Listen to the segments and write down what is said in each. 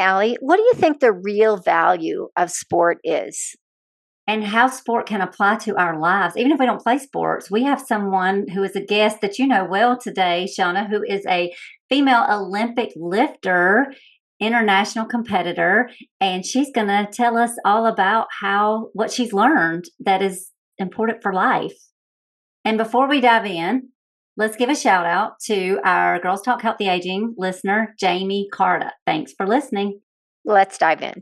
Alli, what do you think the real value of sport is? And how sport can apply to our lives. Even if we don't play sports, we have someone who is a guest that you know well today, Shawna, who is a female Olympic lifter, international competitor, and she's going to tell us all about what she's learned that is important for life. And before we dive in, let's give a shout out to our Girls Talk Healthy Aging listener, Jamie Carta. Thanks for listening. Let's dive in.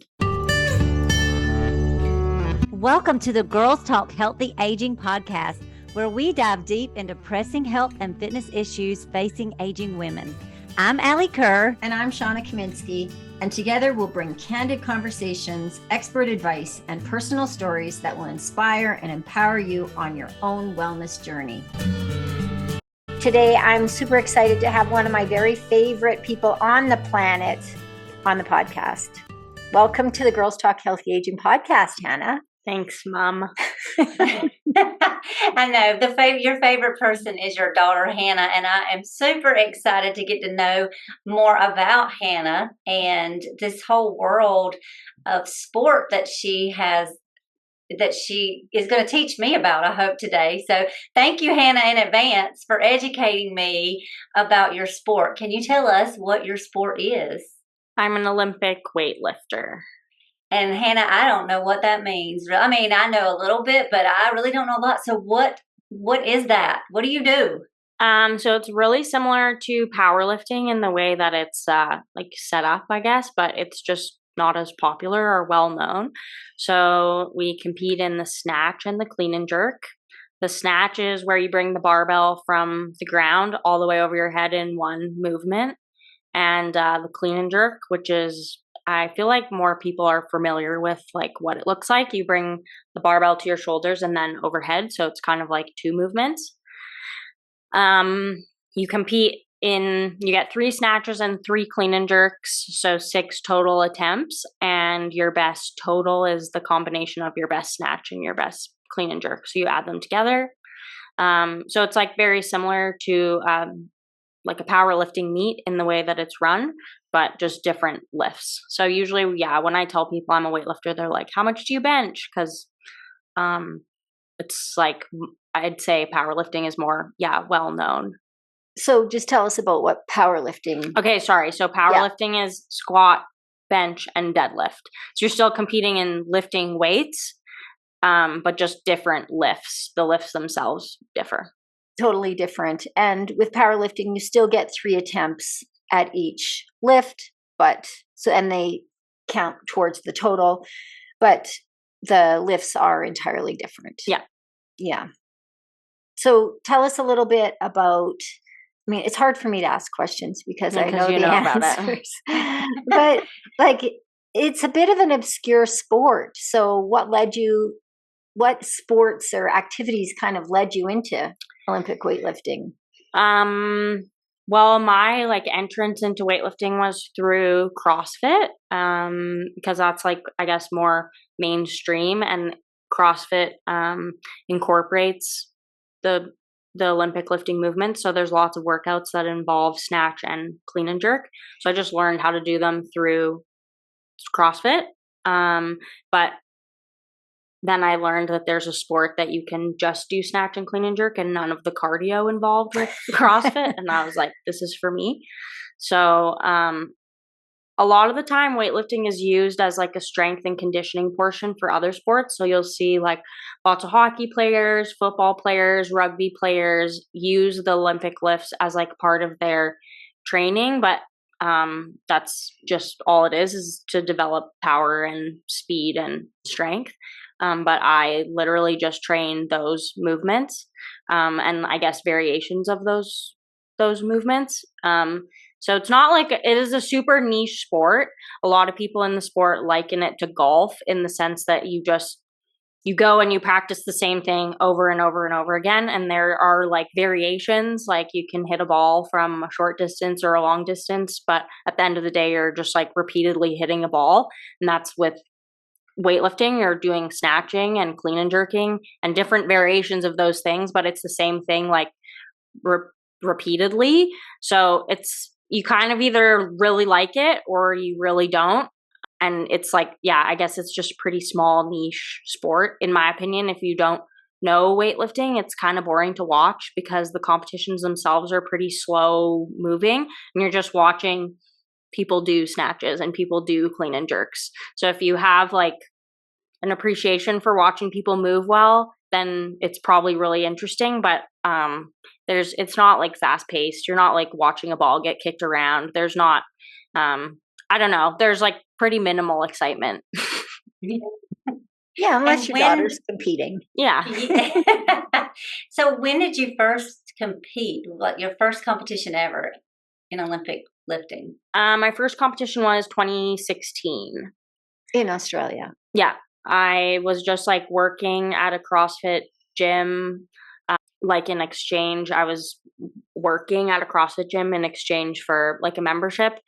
Welcome to the Girls Talk Healthy Aging podcast, where we dive deep into pressing health and fitness issues facing aging women. I'm Alli Kerr. And I'm Hannah Kaminski. And together we'll bring candid conversations, expert advice, and personal stories that will inspire and empower you on your own wellness journey. Today, I'm super excited to have one of my very favorite people on the planet on the podcast. Welcome to the Girls Talk Healthy Aging podcast, Hannah. Thanks, Mom. I know your favorite person is your daughter, Hannah, and I am super excited to get to know more about Hannah and this whole world of sport that she is going to teach me about, I hope, today. So thank you, Hannah, in advance for educating me about your sport. Can you tell us what your sport is? I'm an Olympic weightlifter. And Hannah, I don't know what that means. I mean, I know a little bit, but I really don't know a lot. So what is that? What do you do? So it's really similar to powerlifting in the way that it's like set up, I guess, but it's just not as popular or well known. So we compete in the snatch and the clean and jerk. The snatch is where you bring the barbell from the ground all the way over your head in one movement. And the clean and jerk, which is, I feel like more people are familiar with like what it looks like. You bring the barbell to your shoulders and then overhead. So it's kind of like two movements. You get 3 snatches and 3 clean and jerks. So 6 total attempts, and your best total is the combination of your best snatch and your best clean and jerk. So you add them together. So it's like very similar to, like a powerlifting meet in the way that it's run, but just different lifts. So usually, when I tell people I'm a weightlifter, they're like, how much do you bench? Because it's like, I'd say powerlifting is more, well known. So just tell us about what powerlifting. Okay, sorry. So powerlifting is squat, bench, and deadlift. So you're still competing in lifting weights, but just different lifts. The lifts themselves differ. Totally different. And with powerlifting, you still get 3 attempts at each lift, and they count towards the total, but the lifts are entirely different. Yeah. So tell us a little bit about, I mean, it's hard for me to ask questions because I know the answers, but like, it's a bit of an obscure sport. So what sports or activities kind of led you into Olympic weightlifting? Well, my like entrance into weightlifting was through CrossFit, because that's like, I guess, more mainstream, and CrossFit incorporates the Olympic lifting movement. So there's lots of workouts that involve snatch and clean and jerk. So I just learned how to do them through CrossFit. But then I learned that there's a sport that you can just do snatch and clean and jerk and none of the cardio involved with CrossFit. And I was like, this is for me. So a lot of the time weightlifting is used as like a strength and conditioning portion for other sports. So you'll see like lots of hockey players, football players, rugby players use the Olympic lifts as like part of their training. But that's just all it is to develop power and speed and strength. But I literally just train those movements, and I guess variations of those movements. So it's not like it is a super niche sport. A lot of people in the sport liken it to golf in the sense that you go and you practice the same thing over and over and over again. And there are like variations, like you can hit a ball from a short distance or a long distance, but at the end of the day, you're just like repeatedly hitting a ball. And that's with weightlifting. You're doing snatching and clean and jerking and different variations of those things, but it's the same thing like repeatedly. So it's you kind of either really like it or you really don't. And it's like, yeah, I guess it's just a pretty small niche sport, in my opinion. If you don't know weightlifting, it's kind of boring to watch because the competitions themselves are pretty slow moving and you're just watching people do snatches and people do clean and jerks. So if you have like an appreciation for watching people move well, then it's probably really interesting. But it's not like fast paced. You're not like watching a ball get kicked around. There's not, I don't know. There's like pretty minimal excitement. Yeah, unless your daughter's competing. Yeah. So when did you first compete? Like your first competition ever in Olympic lifting? My first competition was 2016. In Australia. Yeah. I was just like working at a CrossFit gym, like in exchange. I was working at a CrossFit gym in exchange for like a membership,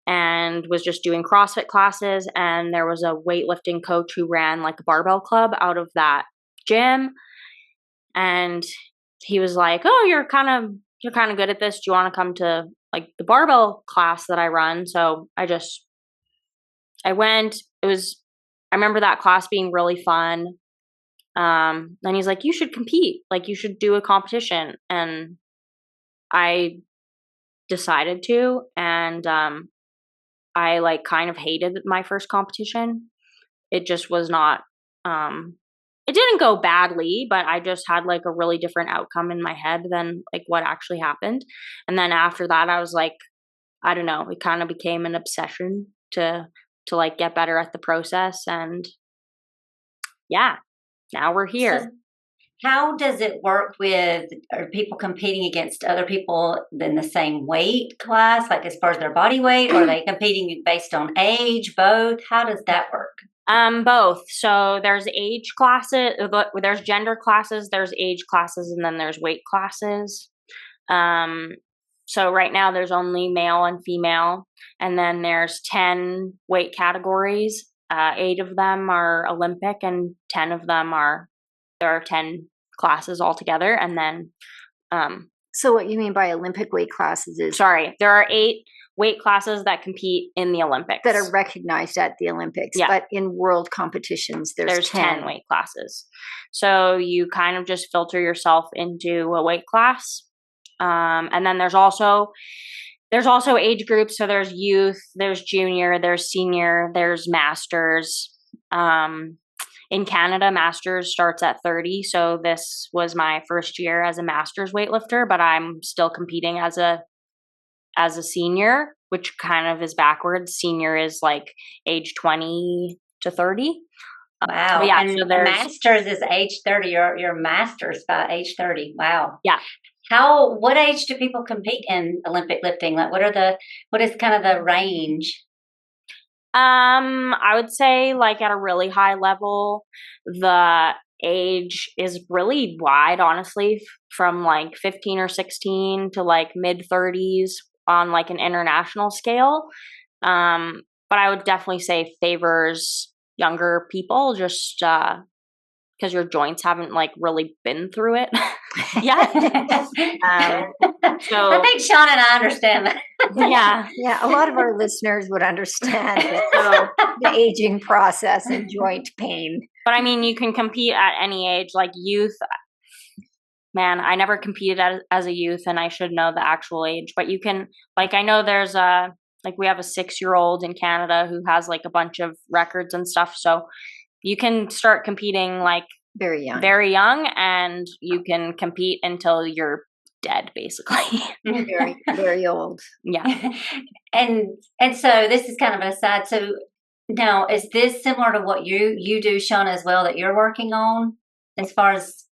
and was just doing CrossFit classes. And there was a weightlifting coach who ran like a barbell club out of that gym. And he was like, "Oh, you're kind of good at this. Do you want to come to like the barbell class that I run?" So I went. I remember that class being really fun. Then he's like, "You should compete. Like you should do a competition." And I decided to, and I like kind of hated my first competition. It just was not, it didn't go badly, but I just had like a really different outcome in my head than like what actually happened. And then after that, I was like, I don't know, it kind of became an obsession to like get better at the process. And yeah, now we're here. So how does it work with, are people competing against other people in the same weight class, like as far as their body weight, or are they competing based on age, both? How does that work? Both. So there's age classes, there's gender classes, there's age classes, and then there's weight classes. So right now there's only male and female, and then there's 10 weight categories. 8 of them are Olympic, and 10 of them there are 10 classes altogether. And then, so what you mean by Olympic weight classes is? Sorry, there are 8 weight classes that compete in the Olympics. That are recognized at the Olympics. Yeah. But in world competitions, there's 10 weight classes. So you kind of just filter yourself into a weight class. And then there's also age groups. So there's youth, there's junior, there's senior, there's masters. In Canada, masters starts at 30. So this was my first year as a masters weightlifter, but I'm still competing as a senior, which kind of is backwards. Senior is like age 20 to 30. Wow. Yeah, and so masters is age 30. Your masters by age 30. Wow. Yeah. What age do people compete in Olympic lifting? Like what is kind of the range? I would say like at a really high level, the age is really wide, honestly, from like 15 or 16 to like mid 30s on like an international scale. But I would definitely say favors younger people, just because your joints haven't like really been through it yet. So I think Shawna and I understand that. Yeah. A lot of our listeners would understand the aging process and joint pain. But I mean, you can compete at any age. Like youth, man, I never competed as a youth, and I should know the actual age. But you can, like, I know there's we have a 6-year-old in Canada who has like a bunch of records and stuff. So you can start competing like very young, and you can compete until you're dead, basically. Very, very old. Yeah. And so this is kind of an aside. So now, is this similar to what you do, Shawna, as well, that you're working on as far as?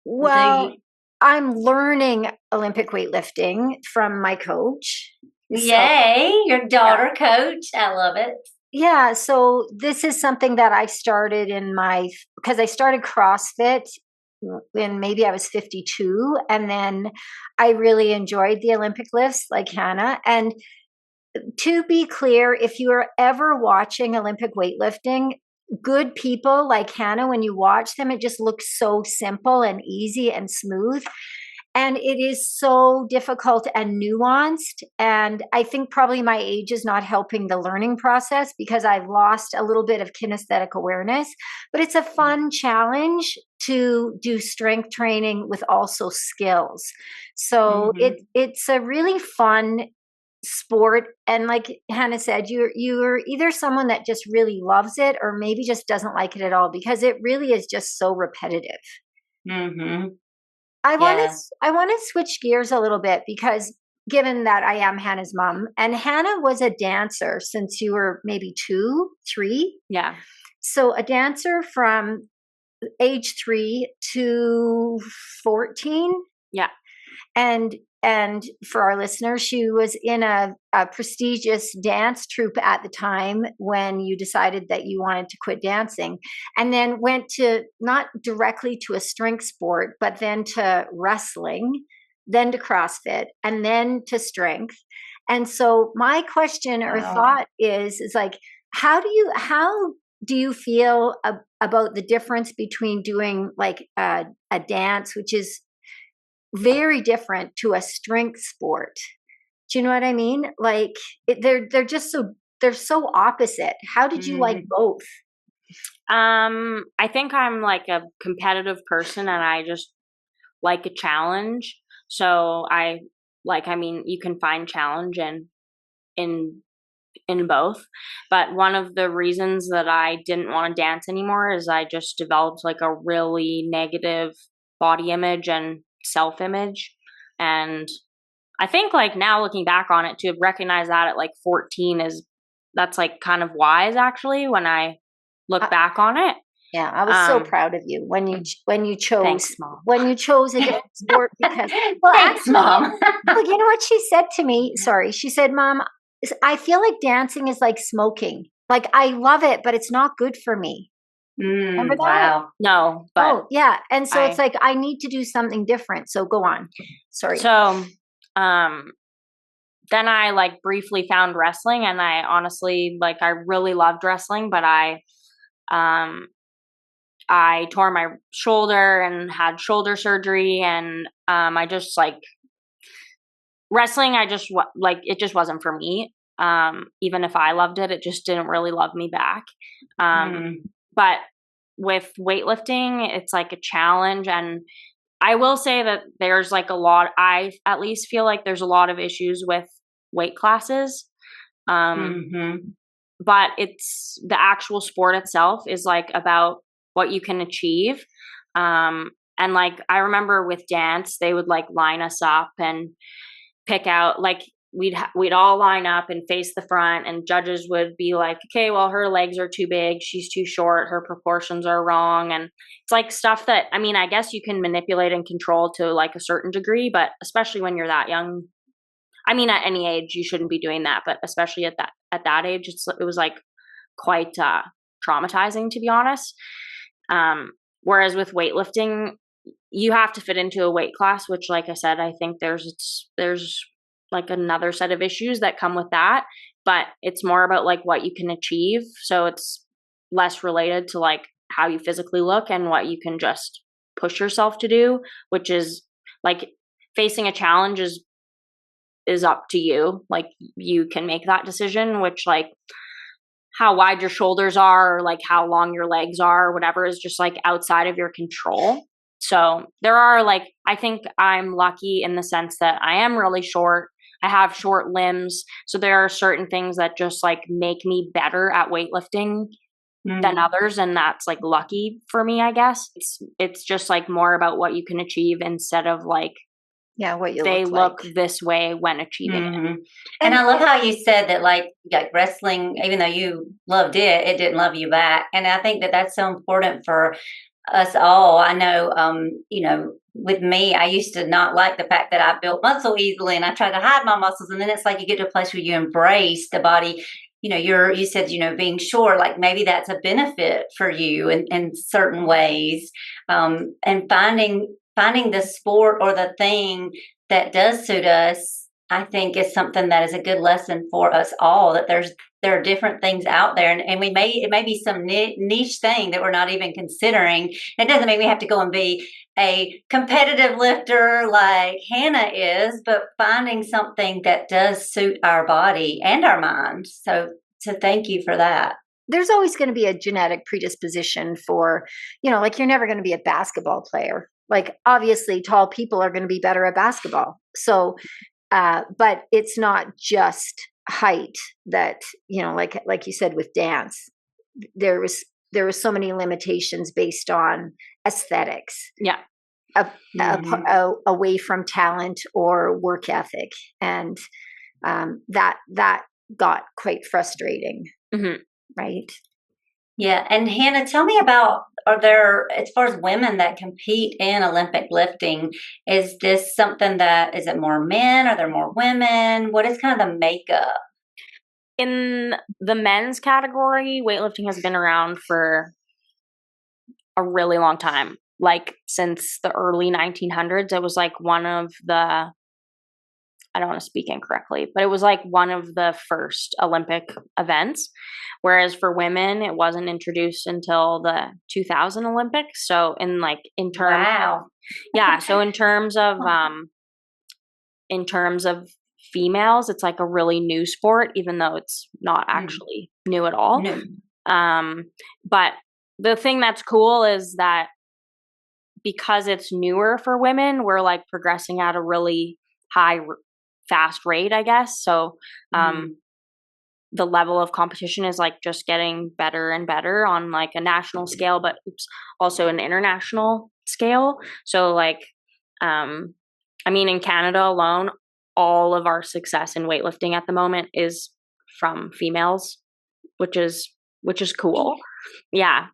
Well, I'm learning Olympic weightlifting from my coach. Yay, your daughter coach. I love it. Yeah, so this is something that I started because I started CrossFit when maybe I was 52, and then I really enjoyed the Olympic lifts like Hannah. And to be clear, if you are ever watching Olympic weightlifting, good people like Hannah, when you watch them, it just looks so simple and easy and smooth. And it is so difficult and nuanced. And I think probably my age is not helping the learning process because I've lost a little bit of kinesthetic awareness. But it's a fun challenge to do strength training with also skills. So it's a really fun sport. And like Hannah said, you're either someone that just really loves it or maybe just doesn't like it at all, because it really is just so repetitive. I want to switch gears a little bit, because given that I am Hannah's mom, and Hannah was a dancer since you were maybe 2, 3. Yeah. So a dancer from age 3 to 14. Yeah. And for our listeners, she was in a prestigious dance troupe at the time when you decided that you wanted to quit dancing, and then went to not directly to a strength sport, but then to wrestling, then to CrossFit, and then to strength. And so my question or thought is like, how do you feel about the difference between doing like a dance, which is very different, to a strength sport? Do you know what I mean? Like they're so opposite. How did you like both? I think I'm like a competitive person, and I just like a challenge. So you can find challenge in both. But one of the reasons that I didn't want to dance anymore is I just developed like a really negative body image and self-image. And I think like now looking back on it, to have recognized that at like 14 that's like kind of wise actually when I look back on it. Yeah, I was so proud of you when you chose Thanks, Mom. when you chose a different sport, because Thanks, Mom. well, you know what she said to me? Sorry, she said, "Mom, I feel like dancing is like smoking. Like I love it, but it's not good for me." Remember that? Wow. No, but yeah. And so it's like, I need to do something different. So go on. Sorry. So, then I like briefly found wrestling, and I honestly, like, I really loved wrestling, but I tore my shoulder and had shoulder surgery, and I just like wrestling. It just wasn't for me. Even if I loved it, it just didn't really love me back. But with weightlifting, it's like a challenge. And I will say that there's like I at least feel like there's a lot of issues with weight classes. But it's the actual sport itself is like about what you can achieve. And like, I remember with dance, they would like line us up and pick out, like, we'd all line up and face the front, and judges would be like, okay, well, her legs are too big, she's too short, her proportions are wrong. And it's like stuff that, I mean, I guess you can manipulate and control to like a certain degree, but especially when you're that young, I mean, at any age you shouldn't be doing that, but especially at that age, it was like quite traumatizing, to be honest. Whereas with weightlifting, you have to fit into a weight class, which, like I said, I think there's like another set of issues that come with that, but it's more about like what you can achieve. So it's less related to like how you physically look and what you can just push yourself to do, which is like facing a challenge is up to you. Like you can make that decision, which like how wide your shoulders are, or like how long your legs are, or whatever is just like outside of your control. So there are like, I think I'm lucky in the sense that I am really short. I have short limbs. So there are certain things that just like make me better at weightlifting than others. And that's like lucky for me, I guess. It's just like more about what you can achieve instead of like, what you look this way when achieving it. And I love how you said that like wrestling, even though you loved it, it didn't love you back. And I think that that's so important for us all. I know, with me, I used to not like the fact that I built muscle easily, and I tried to hide my muscles. And then it's like you get to a place where you embrace the body. You said, being short, like maybe that's a benefit for you in certain ways. And finding the sport or the thing that does suit us, I think is something that is a good lesson for us all, that there's there are different things out there, and it may be some niche thing that we're not even considering. It doesn't mean we have to go and be a competitive lifter like Hannah is, but finding something that does suit our body and our mind. So thank you for that. There's always going to be a genetic predisposition for, like you're never going to be a basketball player. Like obviously tall people are going to be better at basketball. So, but it's not just height that, like you said with dance, there was so many limitations based on aesthetics. Yeah. Away from talent or work ethic. And that got quite frustrating. Mm-hmm. Right. Yeah. And Hannah, tell me about, are there, as far as women that compete in Olympic lifting, is this something that, is it more men? Are there more women? What is kind of the makeup? In the men's category, weightlifting has been around for a really long time. Like since the early 1900s, it was like one of the, I don't want to speak incorrectly, but it was like one of the first Olympic events. Whereas for women, it wasn't introduced until the 2000 Olympics. So in terms, wow. Yeah. So in terms of females, it's like a really new sport, even though it's not actually new at all. No. But the thing that's cool is that because it's newer for women, we're like progressing at a really fast rate, I guess. So, the level of competition is like just getting better and better on like a national scale, but also an international scale. So like, in Canada alone, all of our success in weightlifting at the moment is from females, which is cool. Yeah.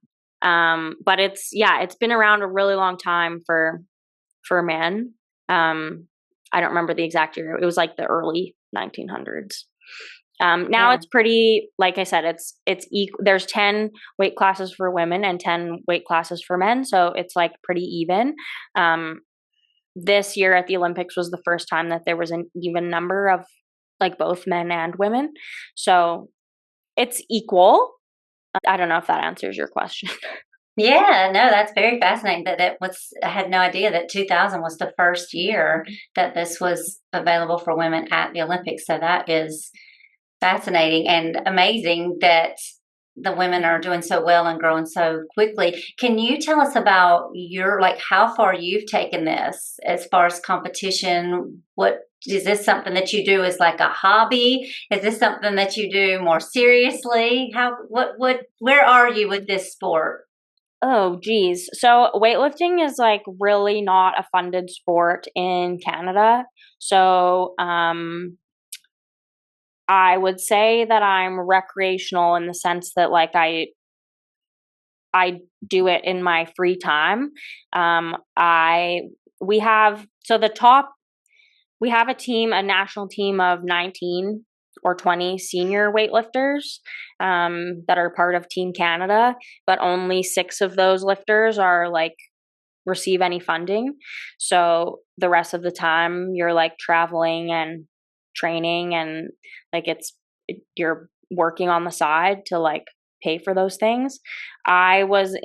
But it's been around a really long time for men. I don't remember the exact year. It was like the early 1900s. Now it's pretty, like I said, it's equal. There's 10 weight classes for women and 10 weight classes for men. So it's like pretty even. This year at the Olympics was the first time that there was an even number of like both men and women. So it's equal. I don't know if that answers your question. Yeah, no, that's very fascinating. I had no idea that 2000 was the first year that this was available for women at the Olympics. So that is fascinating and amazing that the women are doing so well and growing so quickly. Can you tell us about how far you've taken this as far as competition? What is this something that you do as like a hobby? Is this something that you do more seriously? Where are you with this sport? Oh, geez. So weightlifting is like really not a funded sport in Canada. So, I would say that I'm recreational in the sense that like I do it in my free time. We have a national team of 19 or 20 senior weightlifters that are part of Team Canada, but only 6 of those lifters are like receive any funding. So the rest of the time you're like traveling and training and like you're working on the side to like pay for those things. I was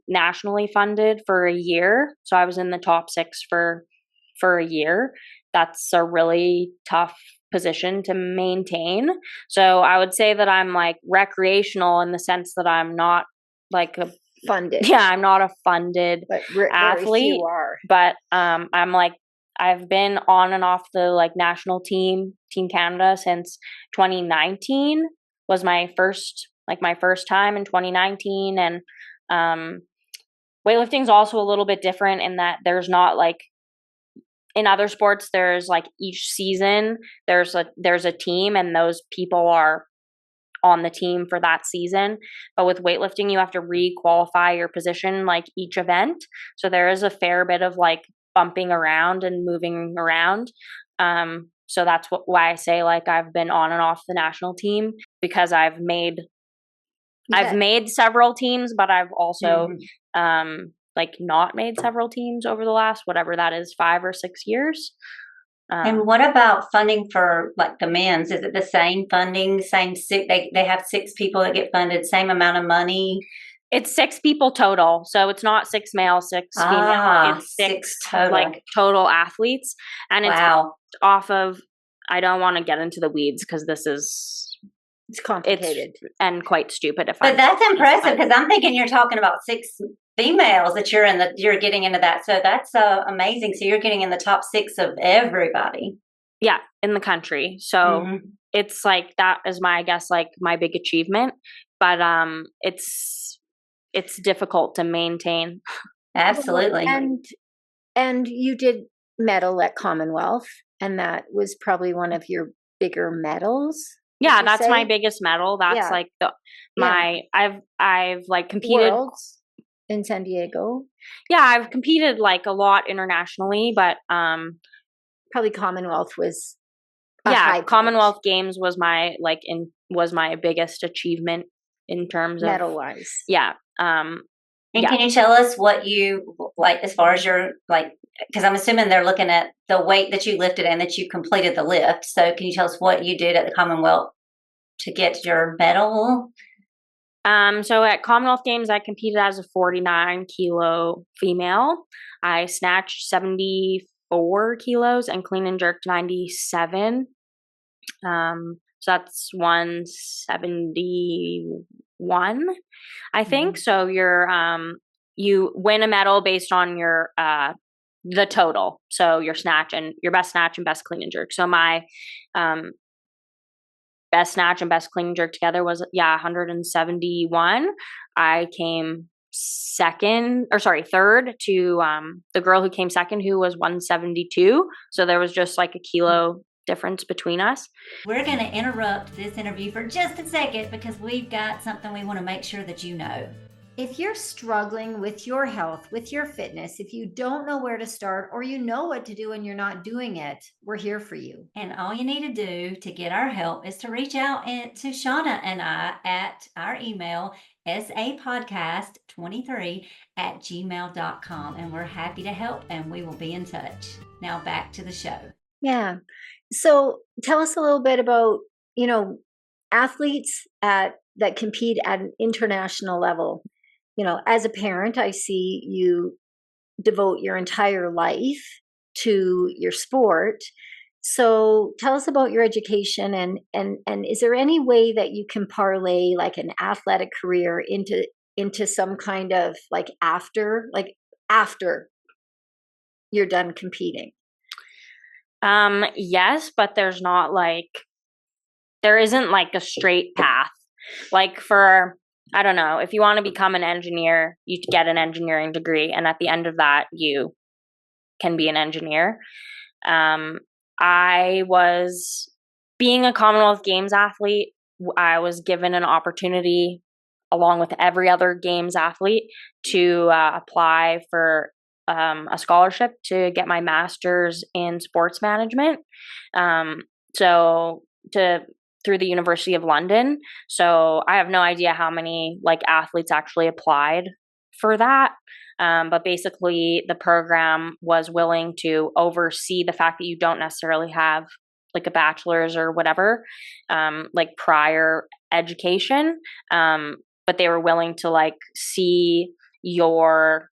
nationally funded for a year. So I was in the top 6 for a year. That's a really tough position to maintain. So I would say that I'm like recreational in the sense that I'm not like a funded. Yeah, I'm not a funded athlete. You are. But I'm like, I've been on and off the like national Team Canada since 2019 was my first time in 2019. And weightlifting is also a little bit different in that there's not like in other sports, there's like each season there's a team and those people are on the team for that season. But with weightlifting, you have to re-qualify your position like each event. So there is a fair bit of like bumping around and moving around. So that's why I say like I've been on and off the national team, because I've made several teams, but I've also like not made several teams over the last, whatever that is, 5 or 6 years. And what about funding for like the men's? Is it the same funding, same six? They have 6 people that get funded, same amount of money? It's 6 people total. So it's not 6 male, 6 female. It's 6 total. like total athletes. And it's off of, I don't want to get into the weeds because this is, it's complicated and quite stupid. But that's impressive because I'm thinking you're talking about 6 females that you're getting into that. So that's amazing. So you're getting in the top 6 of everybody. Yeah, in the country. So it's like, that is my, I guess, like my big achievement. But it's difficult to maintain. Absolutely. And you did medal at Commonwealth, and that was probably one of your bigger medals. Yeah, that's my biggest medal. That's like I've like competed Worlds in San Diego. Yeah, I've competed like a lot internationally, but probably Commonwealth was Commonwealth Games was my biggest achievement in terms of medal wise. Yeah. And can you tell us what you like as far as your because I'm assuming they're looking at the weight that you lifted and that you completed the lift. So can you tell us what you did at the Commonwealth to get your medal? So at Commonwealth Games, I competed as a 49 kilo female. I snatched 74 kilos and clean and jerked 97. So that's 171, I think. So you win a medal based on your the total. So your snatch and your best snatch and best clean and jerk. So my best snatch and best clean and jerk together was 171. I came third to the girl who came second, who was 172. So there was just like a kilo difference between us. We're going to interrupt this interview for just a second because we've got something we want to make sure that you know. If you're struggling with your health, with your fitness, if you don't know where to start or you know what to do and you're not doing it, we're here for you. And all you need to do to get our help is to reach out to Shawna and I at our email, sapodcast23@gmail.com. And we're happy to help and we will be in touch. Now back to the show. Yeah. So tell us a little bit about, athletes that compete at an international level. As a parent, I see you devote your entire life to your sport. So tell us about your education and is there any way that you can parlay like an athletic career into some kind of after you're done competing? Yes, but there isn't like a straight path. Like for, I don't know, if you want to become an engineer, you get an engineering degree. And at the end of that, you can be an engineer. I was being a Commonwealth Games athlete. I was given an opportunity along with every other Games athlete to apply for a scholarship to get my master's in sports management. Through the University of London. So I have no idea how many athletes actually applied for that. But basically the program was willing to oversee the fact that you don't necessarily have a bachelor's or whatever, prior education. But they were willing to see your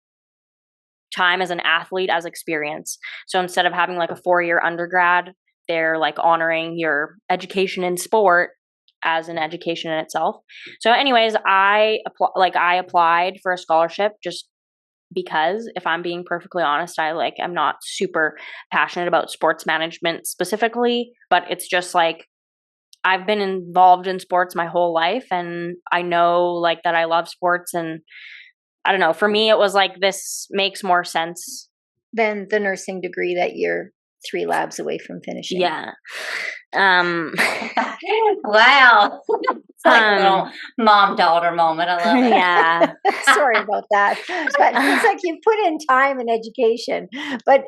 time as an athlete as experience. So instead of having a 4-year undergrad, they're honoring your education in sport as an education in itself. So anyways, I applied for a scholarship just because, if I'm being perfectly honest, I'm not super passionate about sports management specifically, but it's just I've been involved in sports my whole life and I know that I love sports, and I don't know, for me it was this makes more sense than the nursing degree that you're 3 labs away from finishing. Yeah. Wow. It's a little mom-daughter moment. I love it. Yeah. Sorry about that. But it's you put in time and education. But,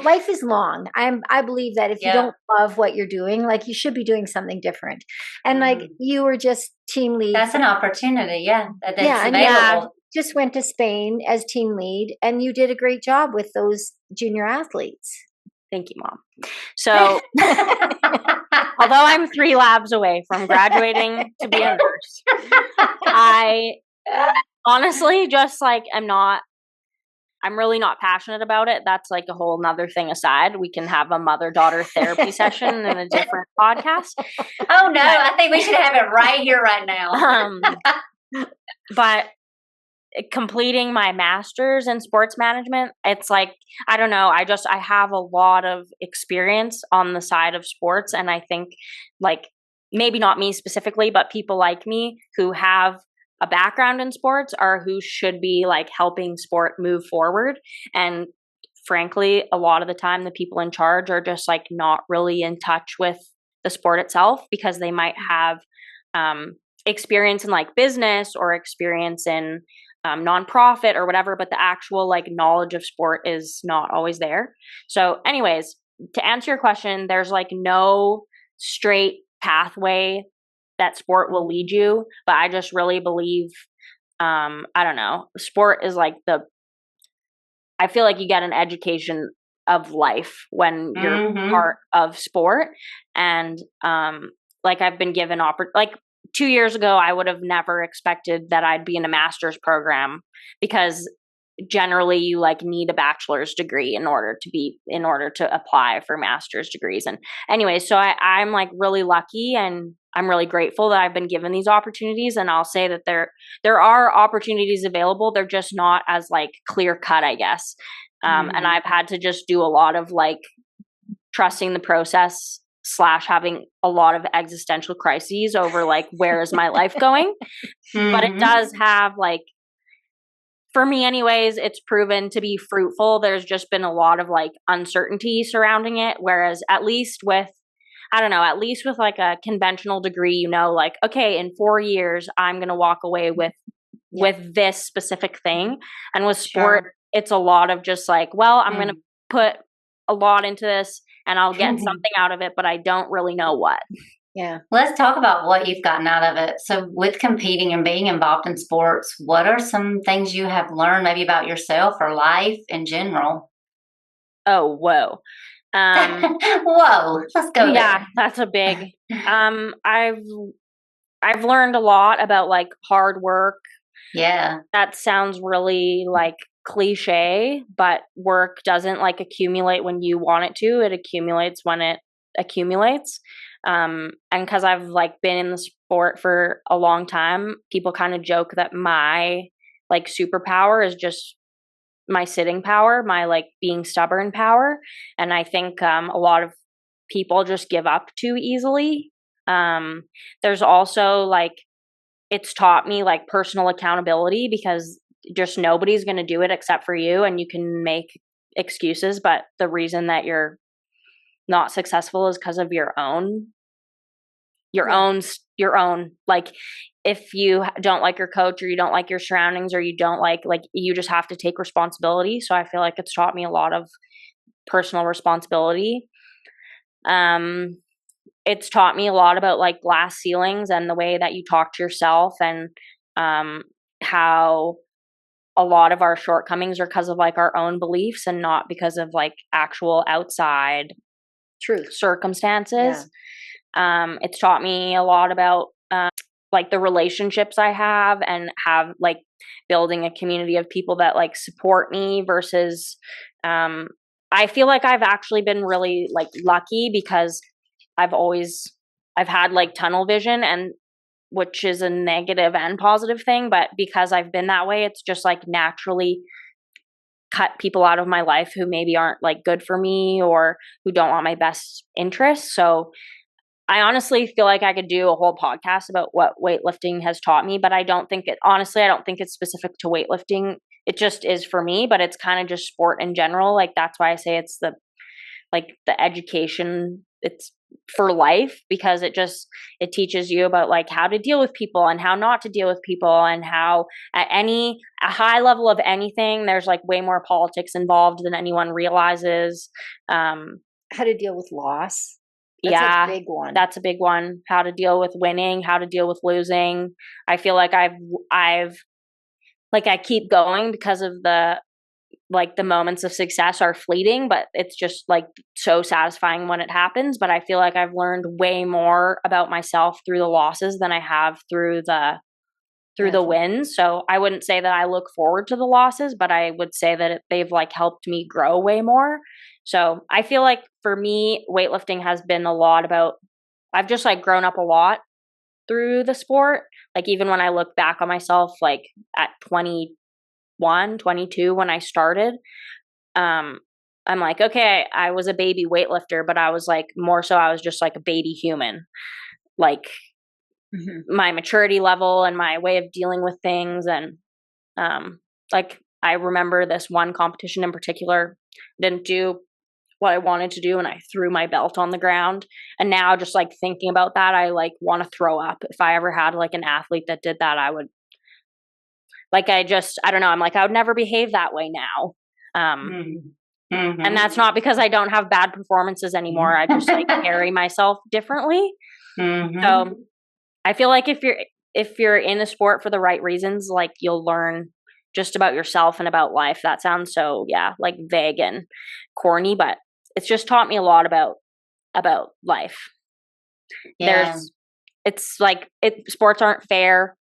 life is long. I believe that if you don't love what you're doing, you should be doing something different. And you were just team lead. That's an opportunity. Yeah. That's available. Yeah. Just went to Spain as team lead and you did a great job with those junior athletes. Thank you, Mom. So, although I'm 3 labs away from graduating to be a nurse, I honestly just like I'm really not passionate about it. That's like a whole nother thing aside. We can have a mother-daughter therapy session in a different podcast. Oh no, I think we should have it right here, right now. But completing my master's in sports management, it's like, I don't know, I have a lot of experience on the side of sports. And I think like, maybe not me specifically, but people like me who have a background in sports are who should be like helping sport move forward. And frankly, a lot of the time the people in charge are just like not really in touch with the sport itself, because they might have experience in like business or experience in nonprofit or whatever, but the actual like knowledge of sport is not always there. So anyways, to answer your question, there's like no straight pathway that sport will lead you, but I just really believe, I don't know, sport is like I feel like you get an education of life when you're part of sport. And like I've been given like 2 years ago, I would have never expected that I'd be in a master's program, because generally you like need a bachelor's degree in order to apply for master's degrees. And anyway, so I'm like really lucky, and I'm really grateful that I've been given these opportunities. And I'll say that there are opportunities available. They're just not as like clear cut, I guess. And I've had to just do a lot of like trusting the process / having a lot of existential crises over like, where is my life going? But it does have like, for me anyways, it's proven to be fruitful. There's just been a lot of like uncertainty surrounding it. Whereas at least with like a conventional degree, you know, like, okay, in 4 years, I'm going to walk away with this specific thing. And with sport, it's a lot of just like, well, I'm going to put a lot into this and I'll get something out of it, but I don't really know what. Yeah. Let's talk about what you've gotten out of it. So with competing and being involved in sports, what are some things you have learned maybe about yourself or life in general? Oh, whoa. Whoa, let's go there. That's a big, I've learned a lot about like hard work. Yeah. That sounds really like cliche, but work doesn't like accumulate when you want it to. It accumulates when it accumulates. And because I've like been in the sport for a long time, people kind of joke that my like superpower is just my sitting power, my like being stubborn power. And I think a lot of people just give up too easily. There's also like, it's taught me like personal accountability, because just nobody's going to do it except for you, and you can make excuses, but the reason that you're not successful is because of your own like, if you don't like your coach, or you don't like your surroundings, or you don't like you just have to take responsibility. So I feel like it's taught me a lot of personal responsibility. It's taught me a lot about like glass ceilings and the way that you talk to yourself, and how a lot of our shortcomings are because of like our own beliefs and not because of like actual outside truth circumstances. It's taught me a lot about like the relationships I have, and have like building a community of people that like support me versus I feel like I've actually been really like lucky, because I've had like tunnel vision, and which is a negative and positive thing, but because I've been that way, it's just like naturally cut people out of my life who maybe aren't like good for me or who don't want my best interests. So I honestly feel like I could do a whole podcast about what weightlifting has taught me, but I don't think it's specific to weightlifting. It just is for me, but it's kind of just sport in general. Like, that's why I say it's the education, it's for life, because it teaches you about like how to deal with people and how not to deal with people, and how at a high level of anything, there's like way more politics involved than anyone realizes. How to deal with loss. That's a big one. That's a big one. How to deal with winning, how to deal with losing. I feel like I've like, I keep going because of the like the moments of success are fleeting, but it's just like so satisfying when it happens. But I feel like I've learned way more about myself through the losses than I have through the wins. So I wouldn't say that I look forward to the losses, but I would say that they've like helped me grow way more. So I feel like for me, weightlifting has been a lot about, I've just like grown up a lot through the sport. Like even when I look back on myself, like at 21, 22, when I started, I'm like, okay, I was a baby weightlifter, but I was like, more so I was just like a baby human. Like my maturity level and my way of dealing with things. And like I remember this one competition in particular, didn't do what I wanted to do, and I threw my belt on the ground. And now just like thinking about that, I like want to throw up. If I ever had like an athlete that did that, I would like, I don't know. I'm like, I would never behave that way now. And that's not because I don't have bad performances anymore. I just like carry myself differently. So I feel like if you're in the sport for the right reasons, like you'll learn just about yourself and about life. That sounds so, like vague and corny, but it's just taught me a lot about life. Yeah. It's like sports aren't fair.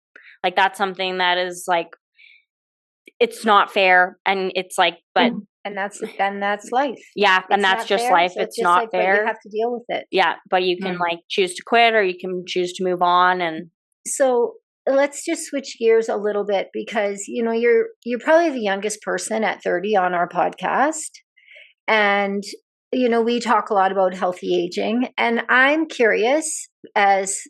Like that's something that is like, it's not fair. And it's like, but and that's life. Yeah, It's and that's not just fair, life. so It's just not like, but fair. you have to deal with it. Yeah, but you can like choose to quit, or you can choose to move on. And so let's just switch gears a little bit, because you're probably the youngest person at 30 on our podcast, and we talk a lot about healthy aging, and I'm curious, as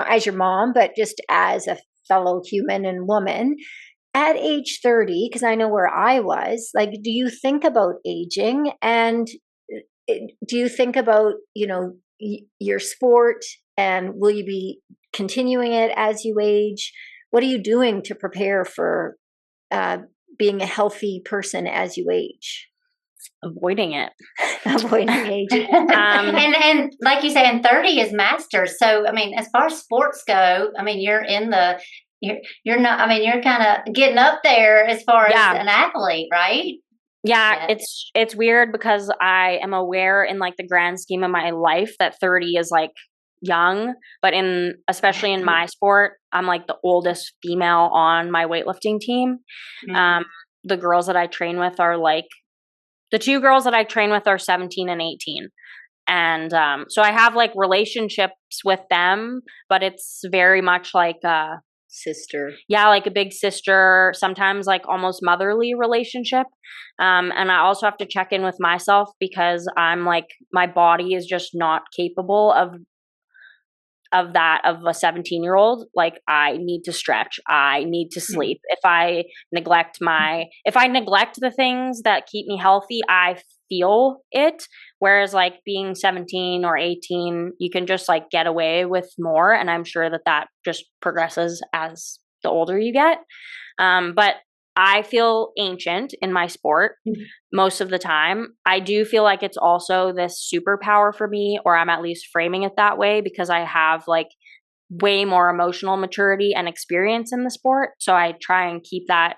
as your mom, but just as a fellow human and woman at age 30, because I know where I was, like, do you think about aging, and do you think about your sport, and will you be continuing it as you age? What are you doing to prepare for being a healthy person as you age? avoiding it. Avoiding aging. And like you say, and 30 is masters. So I mean, as far as sports go, I mean, you're not. I mean, you're kind of getting up there as far as an athlete, right? Yeah, it's weird because I am aware in like the grand scheme of my life that 30 is like young, but especially in my sport, I'm like the oldest female on my weightlifting team. The girls that I train with are like, the two girls that I train with are 17 and 18. And so I have like relationships with them, but it's very much like sister. Yeah, like a big sister, sometimes like almost motherly relationship. And I also have to check in with myself, because I'm like, my body is just not capable of a 17-year-old. Like I need to stretch. I need to sleep. If I neglect the things that keep me healthy, I feel it. Whereas like being 17 or 18, you can just like get away with more. And I'm sure that just progresses as the older you get. But I feel ancient in my sport most of the time. I do feel like it's also this superpower for me, or I'm at least framing it that way, because I have like way more emotional maturity and experience in the sport. So I try and keep that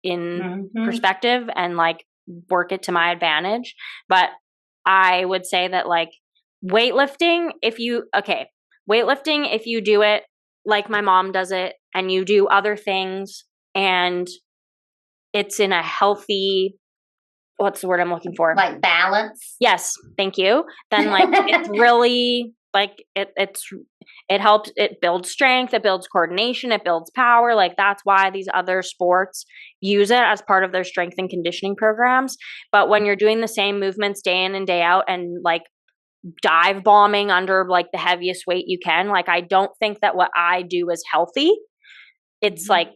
in perspective and like work it to my advantage. But I would say that like weightlifting, if you do it like my mom does it, and you do other things, and it's in a healthy, what's the word I'm looking for? Like balance. Yes, thank you. Then like it's really like it helps. It builds strength. It builds coordination. It builds power. Like that's why these other sports use it as part of their strength and conditioning programs. But when you're doing the same movements day in and day out, and like dive bombing under like the heaviest weight you can, like I don't think that what I do is healthy. It's like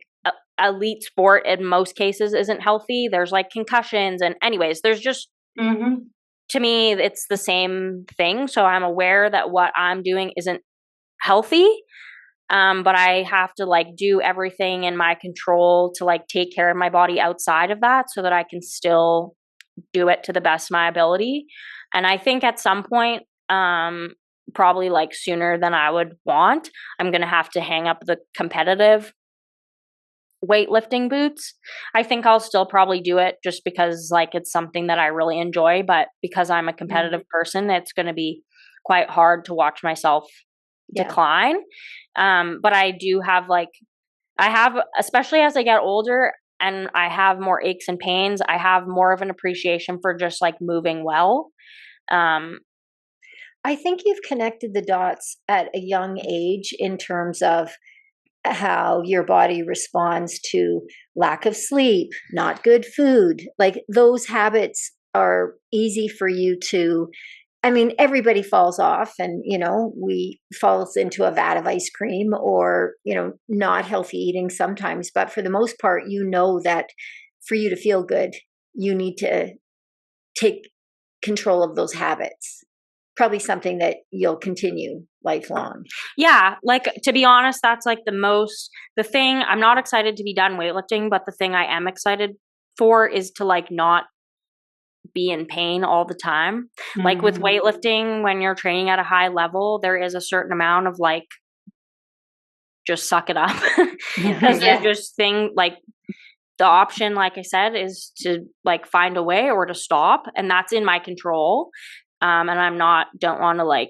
elite sport in most cases isn't healthy. There's like concussions, and anyways, there's just to me it's the same thing. So I'm aware that what I'm doing isn't healthy, but I have to like do everything in my control to like take care of my body outside of that, so that I can still do it to the best of my ability. And I think at some point, probably like sooner than I would want, I'm gonna have to hang up the competitive weightlifting boots. I think I'll still probably do it just because like it's something that I really enjoy, but because I'm a competitive person, it's going to be quite hard to watch myself decline. But I do have especially as I get older and I have more aches and pains, I have more of an appreciation for just like moving well. I think you've connected the dots at a young age in terms of how your body responds to lack of sleep, not good food. Like those habits are easy for you to, I mean, everybody falls off and, we falls into a vat of ice cream or, not healthy eating sometimes. But for the most part, that for you to feel good, you need to take control of those habits. Probably something that you'll continue lifelong. Yeah. Like, to be honest, that's like the thing, I'm not excited to be done weightlifting, but the thing I am excited for is to like not be in pain all the time. Like with weightlifting, when you're training at a high level, there is a certain amount of like, just suck it up. Because there's just like the option, like I said, is to like find a way or to stop. And that's in my control. And don't want to like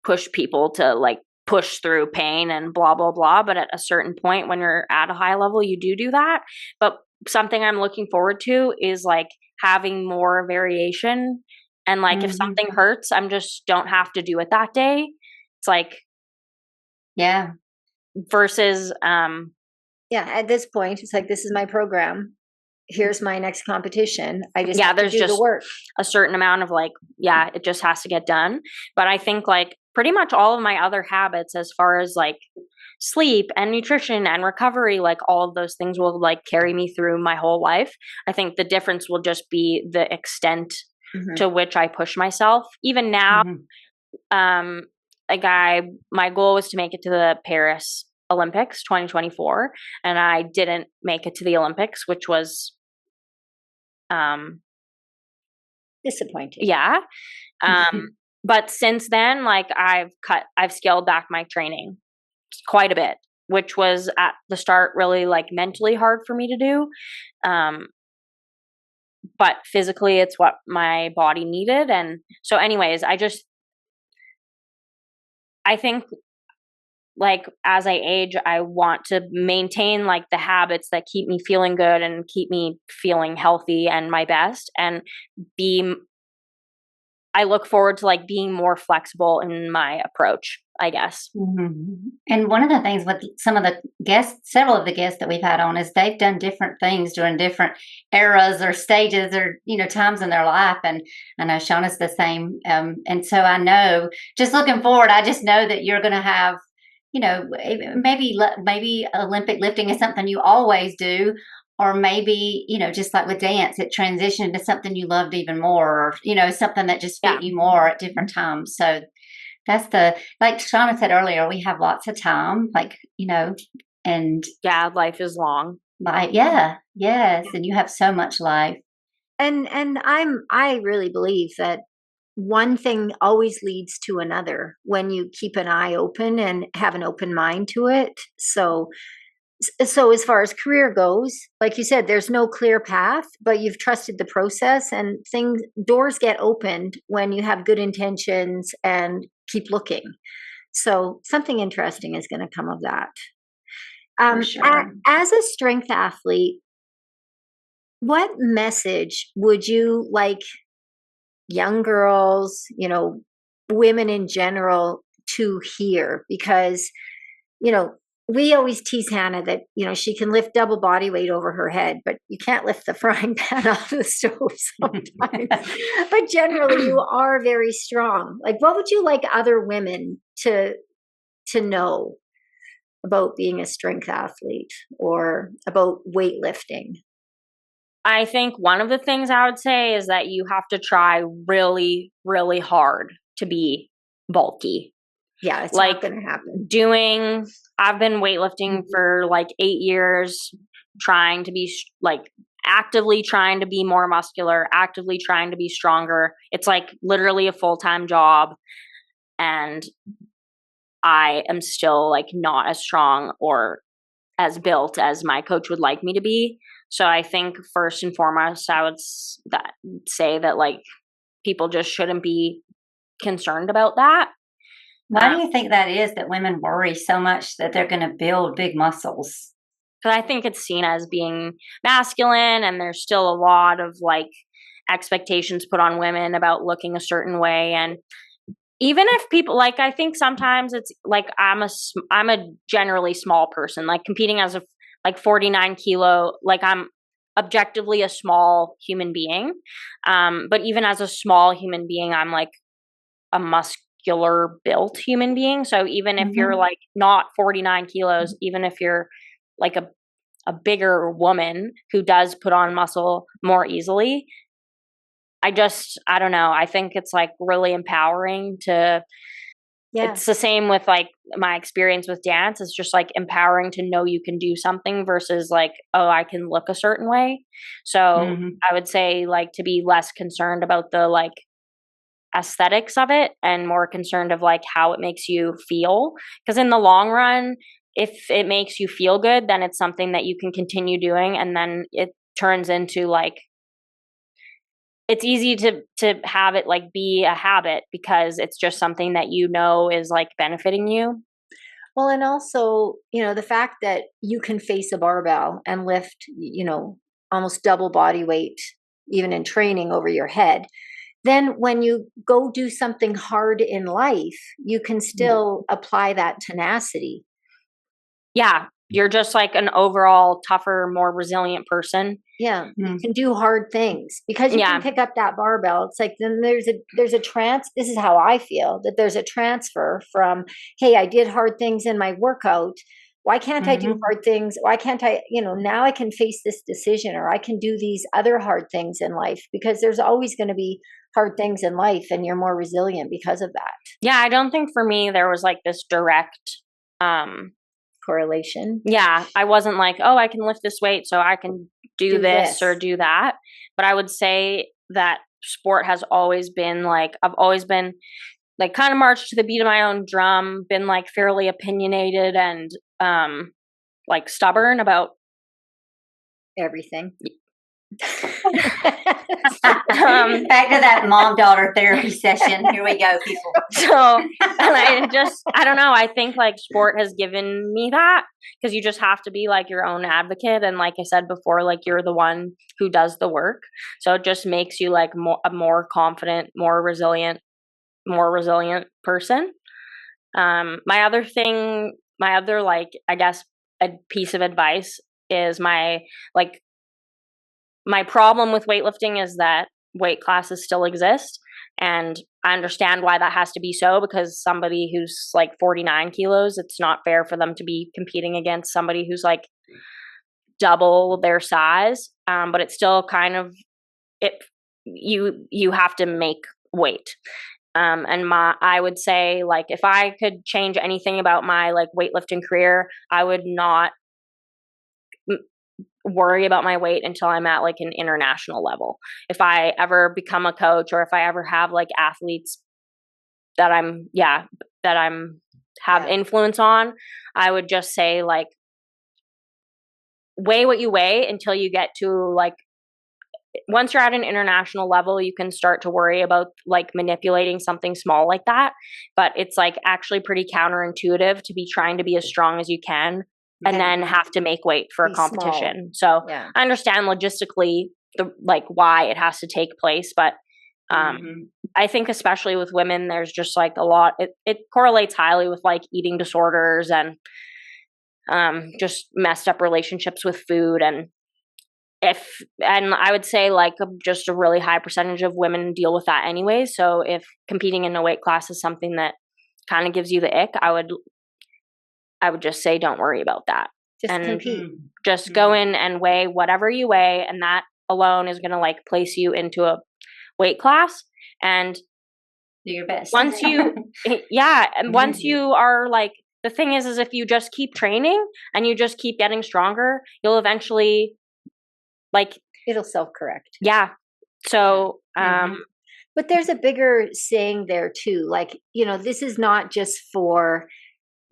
push people to like push through pain and blah, blah, blah. But at a certain point when you're at a high level, you do that. But something I'm looking forward to is like having more variation. And like if something hurts, don't have to do it that day. It's like, versus, at this point, it's like, this is my program. Here's my next competition. I just have to do the work. A certain amount of like, it just has to get done. But I think like pretty much all of my other habits, as far as like sleep and nutrition and recovery, like all of those things will like carry me through my whole life. I think the difference will just be the extent to which I push myself. Even now, my goal was to make it to the Paris Olympics 2024, and I didn't make it to the Olympics, which was disappointing. Yeah. But since then, like I've scaled back my training quite a bit, which was at the start really like mentally hard for me to do. But physically it's what my body needed. And so anyways, I think like as I age, I want to maintain like the habits that keep me feeling good and keep me feeling healthy and my best, and I look forward to like being more flexible in my approach, I guess. And one of the things with several of the guests that we've had on is they've done different things during different eras or stages or, times in their life. And I know Shawna's the same. And so I know, just looking forward, I just know that you're going to have, maybe Olympic lifting is something you always do. Or maybe, just like with dance, it transitioned to something you loved even more, or, something that just fit you more at different times. So that's like Shawna said earlier, we have lots of time, like, and. Yeah, life is long. Yes. And you have so much life. And I really believe that one thing always leads to another when you keep an eye open and have an open mind to it. So as far as career goes, like you said, there's no clear path, but you've trusted the process, and doors get opened when you have good intentions and keep looking. So something interesting is going to come of that. For sure. As a strength athlete, what message would you like young girls, women in general to hear? Because, we always tease Hannah that, she can lift double body weight over her head, but you can't lift the frying pan off the stove sometimes. But generally, you are very strong. Like, what would you like other women to know about being a strength athlete or about weightlifting? I think one of the things I would say is that you have to try really, really hard to be bulky. Yeah, it's not going to happen. I've been weightlifting for like 8 years, trying to be actively trying to be more muscular, actively trying to be stronger. It's like literally a full-time job. And I am still like not as strong or as built as my coach would like me to be. So I think first and foremost, I would say that like people just shouldn't be concerned about that. Why do you think that is, that women worry so much that they're going to build big muscles? Because I think it's seen as being masculine, and there's still a lot of like expectations put on women about looking a certain way. And even if people like, I think sometimes it's like I'm a generally small person, like competing as a like 49 kilo, like I'm objectively a small human being. But even as a small human being, I'm like a muscular built human being. So even if you're like not 49 kilos, even if you're like a bigger woman who does put on muscle more easily, I don't know. I think it's like really empowering to, it's the same with like my experience with dance. It's just like empowering to know you can do something versus like, oh, I can look a certain way. So I would say like to be less concerned about the like aesthetics of it and more concerned of like how it makes you feel. Because in the long run, if it makes you feel good, then it's something that you can continue doing. And then it turns into like, it's easy to have it like be a habit because it's just something that you know is like benefiting you. Well, and also, the fact that you can face a barbell and lift, almost double body weight, even in training, over your head. Then when you go do something hard in life, you can still apply that tenacity. Yeah. You're just like an overall tougher, more resilient person. Yeah. You can do hard things because you can pick up that barbell. It's like, then there's a this is how I feel, that there's a transfer from, hey, I did hard things in my workout. Why can't I do hard things? Why can't I, now I can face this decision, or I can do these other hard things in life, because there's always going to be hard things in life and you're more resilient because of that. Yeah. I don't think for me, there was like this direct, correlation. Yeah. I wasn't like, oh, I can lift this weight so I can do this or do that. But I would say that sport has always been like, I've always been like kind of marched to the beat of my own drum, been like fairly opinionated and like stubborn about everything. Back to that mom-daughter therapy session. Here we go, people. So, and I don't know. I think like sport has given me that, because you just have to be like your own advocate. And like I said before, like you're the one who does the work. So it just makes you like a more confident, more resilient person. My other like, I guess a piece of advice is my problem with weightlifting is that weight classes still exist. And I understand why that has to be so, because somebody who's like 49 kilos, it's not fair for them to be competing against somebody who's like double their size. But it's still kind of, you have to make weight. I would say like, if I could change anything about my like weightlifting career, I would not worry about my weight until I'm at like an international level. If I ever become a coach, or if I ever have like athletes that have influence on, I would just say like, weigh what you weigh until you get to like, once you're at an international level, you can start to worry about like manipulating something small like that. But it's like actually pretty counterintuitive to be trying to be as strong as you can and then have to make weight for a competition. So I understand logistically why it has to take place, but I think especially with women, there's just like a lot. It correlates highly with like eating disorders and just messed up relationships with food, and I would say like just a really high percentage of women deal with that anyway. So if competing in a weight class is something that kind of gives you the ick, I would just say don't worry about that. Just compete. Just go in and weigh whatever you weigh, and that alone is going to like place you into a weight class. And do your best. Once you, once you are like, the thing is if you just keep training and you just keep getting stronger, you'll eventually like, it'll self-correct. Yeah. So, but there's a bigger saying there too. Like, this is not just for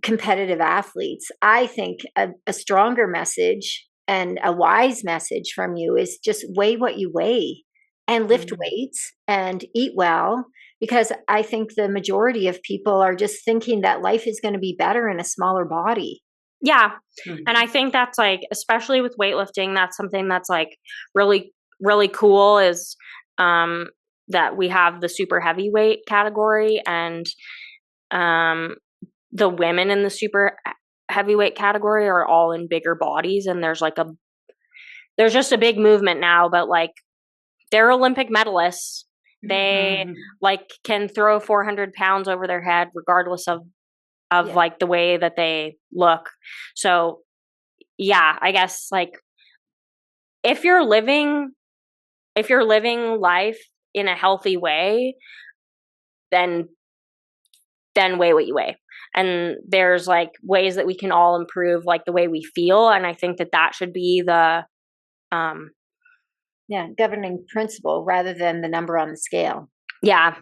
competitive athletes. I think a stronger message and a wise message from you is just weigh what you weigh and lift weights and eat well, because I think the majority of people are just thinking that life is going to be better in a smaller body. Yeah. And I think that's like, especially with weightlifting, that's something that's like really, really cool is that we have the super heavyweight category, and the women in the super heavyweight category are all in bigger bodies, and there's just a big movement now, but like they're Olympic medalists. They like can throw 400 pounds over their head regardless of like the way that they look. So yeah, I guess like if you're living life in a healthy way, then weigh what you weigh. And there's like ways that we can all improve like the way we feel. And I think that should be the governing principle rather than the number on the scale. Yeah.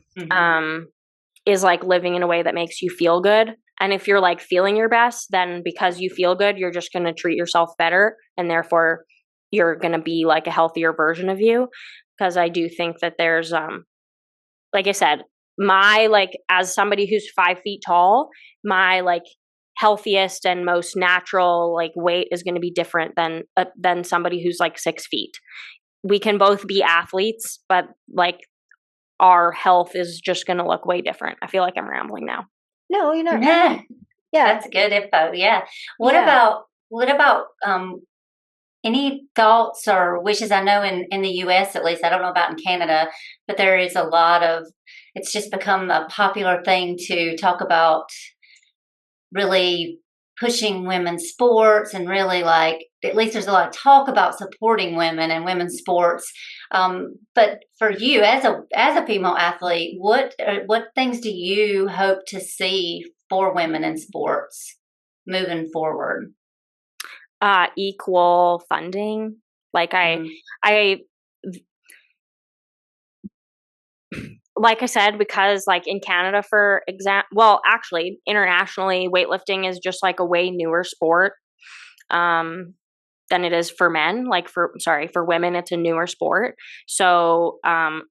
Is like living in a way that makes you feel good. And if you're like feeling your best, then because you feel good, you're just going to treat yourself better. And therefore you're going to be like a healthier version of you. Because I do think that there's, like I said, my like, as somebody who's 5 feet tall, my like healthiest and most natural like weight is going to be different than somebody who's like 6 feet. We can both be athletes, but like our health is just going to look way different. I feel like I'm rambling now. No, you're not. Yeah, Yeah, that's good info. Yeah. What about any thoughts or wishes? I know in the US, at least, I don't know about in Canada, but there is a lot of, it's just become a popular thing to talk about really pushing women's sports, and really like, at least there's a lot of talk about supporting women and women's sports. But for you as a female athlete, what things do you hope to see for women in sports moving forward? Equal funding. Like like I said, because like in Canada, for example, well, actually internationally, weightlifting is just like a way newer sport than it is for men. Like for women, it's a newer sport. So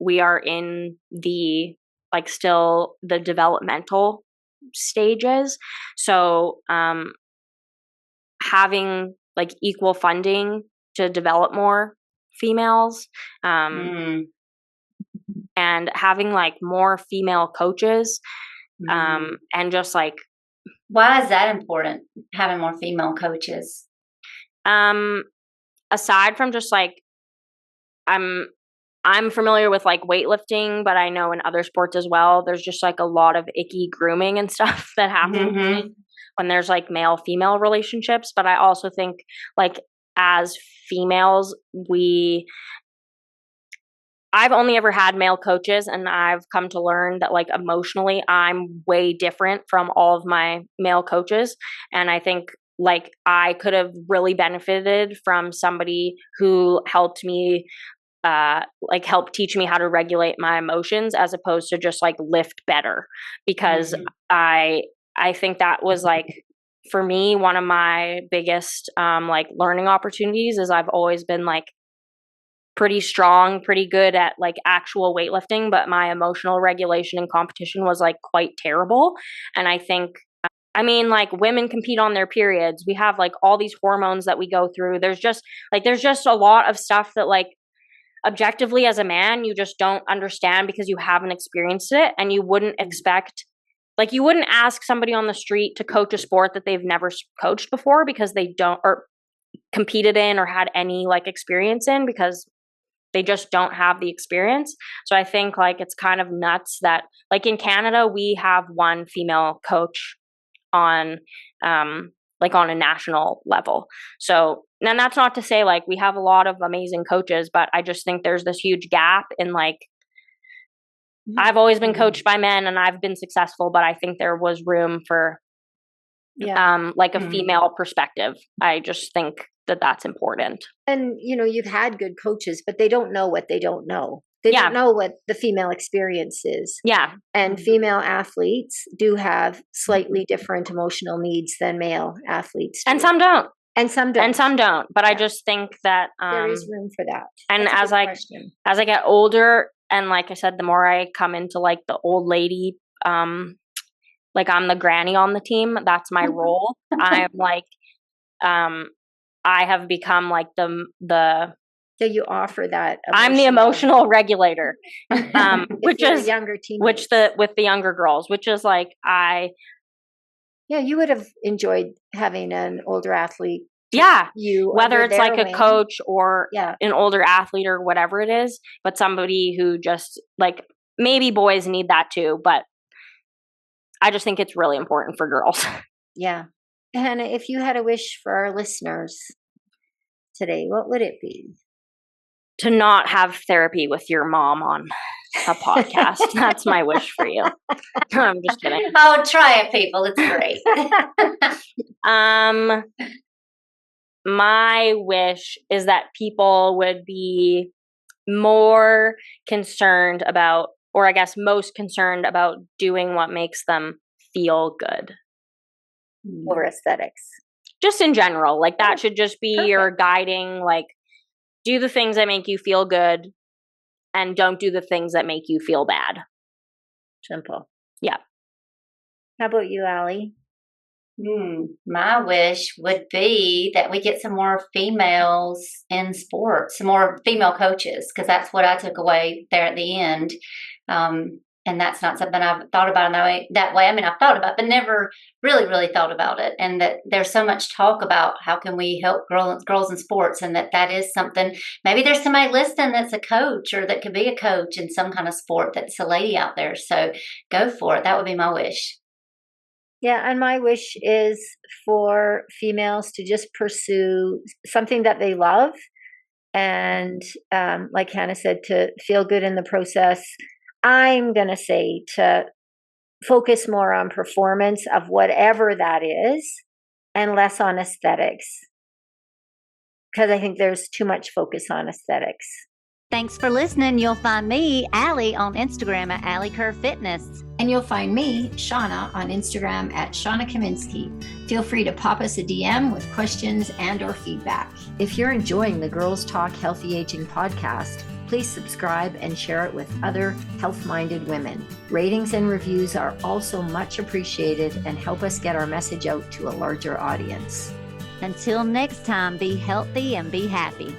we are in the like still the developmental stages. So having like equal funding to develop more females, and having like more female coaches, and just like, why is that important, having more female coaches? Aside from just like, I'm familiar with like weightlifting, but I know in other sports as well, there's just like a lot of icky grooming and stuff that happens when there's like male-female relationships. But I also think like as females, I've only ever had male coaches, and I've come to learn that like emotionally I'm way different from all of my male coaches. And I think like I could have really benefited from somebody who helped me help teach me how to regulate my emotions, as opposed to just like lift better. Because I think that was like, for me, one of my biggest like learning opportunities is I've always been like pretty strong, pretty good at like actual weightlifting, but my emotional regulation in competition was like quite terrible. And I think, I mean, like women compete on their periods. We have like all these hormones that we go through. There's just a lot of stuff that like objectively as a man, you just don't understand because you haven't experienced it. And you wouldn't expect, like you wouldn't ask somebody on the street to coach a sport that they've never coached before, because they don't, or competed in or had any like experience in, because they just don't have the experience. So I think like it's kind of nuts that like in Canada, we have one female coach on like on a national level. So, and that's not to say like we have a lot of amazing coaches, but I just think there's this huge gap in like, I've always been coached by men and I've been successful, but I think there was room for like a female perspective. I just think that's important. And, you've had good coaches, but they don't know what they don't know. They Yeah. don't know what the female experience is. Yeah. And female athletes do have slightly different emotional needs than male athletes do. And some don't. And some don't. And some don't. But I Yeah. just think that There is room for that. and That's a as good I question. as I get older, and like I said, the more I come into like the old lady, like I'm the granny on the team. That's my role. I'm like, I have become like the So you offer that. I'm the emotional regulator, which If you're is a younger team. with the younger girls, which is like Yeah, you would have enjoyed having an older athlete. yeah, You whether under it's their like a wing. coach or Yeah. an older athlete or whatever it is, but somebody who just like maybe boys need that too, but I just think it's really important for girls. Yeah. Hannah, if you had a wish for our listeners today, what would it be? To not have therapy with your mom on a podcast. That's my wish for you. I'm just kidding. Oh, try it, people. It's great. My wish is that people would be more concerned about, or I guess most concerned about doing what makes them feel good. Or aesthetics. Just in general, like that should just be your Perfect. guiding, like do the things that make you feel good and don't do the things that make you feel bad. Simple. Yeah. How about you, Alli? My wish would be that we get some more females in sports, some more female coaches, because that's what I took away there at the end. And that's not something I've thought about in that way. I mean, I've thought about, but never really thought about it. And that there's so much talk about how can we help girls in sports, and that is something. Maybe there's somebody listening that's a coach or that could be a coach in some kind of sport that's a lady out there. So go for it. That would be my wish. Yeah, and my wish is for females to just pursue something that they love, and like Hannah said, to feel good in the process. I'm going to say to focus more on performance of whatever that is and less on aesthetics, because I think there's too much focus on aesthetics. Thanks for listening. You'll find me, Alli, on Instagram at Alli Kerr Fitness. And you'll find me, Shawna, on Instagram at Shawna Kaminski. Feel free to pop us a DM with questions and or feedback. If you're enjoying the Girls Talk Healthy Aging podcast, please subscribe and share it with other health-minded women. Ratings and reviews are also much appreciated and help us get our message out to a larger audience. Until next time, be healthy and be happy.